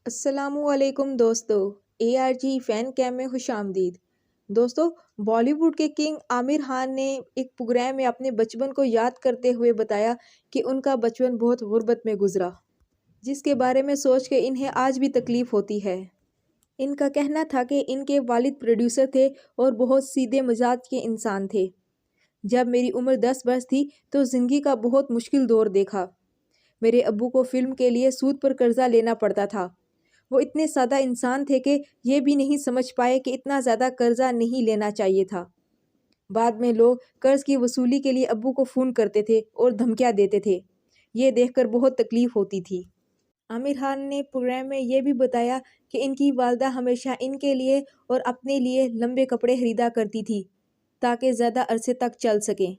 السلام علیکم دوستو، اے آر جی فین کیم میں خوش آمدید۔ دوستو، بالی ووڈ کے کنگ عامر خان نے ایک پروگرام میں اپنے بچپن کو یاد کرتے ہوئے بتایا کہ ان کا بچپن بہت غربت میں گزرا، جس کے بارے میں سوچ کے انہیں آج بھی تکلیف ہوتی ہے۔ ان کا کہنا تھا کہ ان کے والد پروڈیوسر تھے اور بہت سیدھے مزاج کے انسان تھے۔ جب میری عمر 10 برس تھی تو زندگی کا بہت مشکل دور دیکھا۔ میرے ابو کو فلم کے لیے سود پر قرضہ لینا پڑتا تھا۔ وہ اتنے سادہ انسان تھے کہ یہ بھی نہیں سمجھ پائے کہ اتنا زیادہ قرضہ نہیں لینا چاہیے تھا۔ بعد میں لوگ قرض کی وصولی کے لیے ابو کو فون کرتے تھے اور دھمکیاں دیتے تھے۔ یہ دیکھ کر بہت تکلیف ہوتی تھی۔ عامر خان نے پروگرام میں یہ بھی بتایا کہ ان کی والدہ ہمیشہ ان کے لیے اور اپنے لیے لمبے کپڑے خریدا کرتی تھی تاکہ زیادہ عرصے تک چل سکیں۔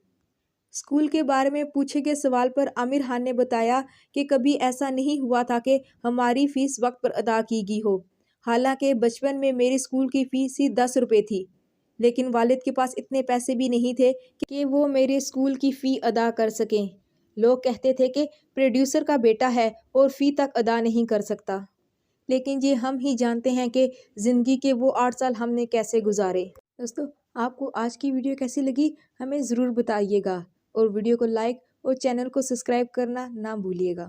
اسکول کے بارے میں پوچھے گئے سوال پر عامر خان نے بتایا کہ کبھی ایسا نہیں ہوا تھا کہ ہماری فیس وقت پر ادا کی گئی ہو۔ حالانکہ بچپن میں میری اسکول کی فیس ہی 10 روپے تھی، لیکن والد کے پاس اتنے پیسے بھی نہیں تھے کہ وہ میرے اسکول کی فی ادا کر سکیں۔ لوگ کہتے تھے کہ پروڈیوسر کا بیٹا ہے اور فی تک ادا نہیں کر سکتا، لیکن یہ ہم ہی جانتے ہیں کہ زندگی کے وہ 8 سال ہم نے کیسے گزارے۔ دوستو، آپ کو آج کی ویڈیو کیسی لگی ہمیں ضرور بتائیے گا، اور ویڈیو کو لائک اور چینل کو سبسکرائب کرنا نہ بھولیے گا۔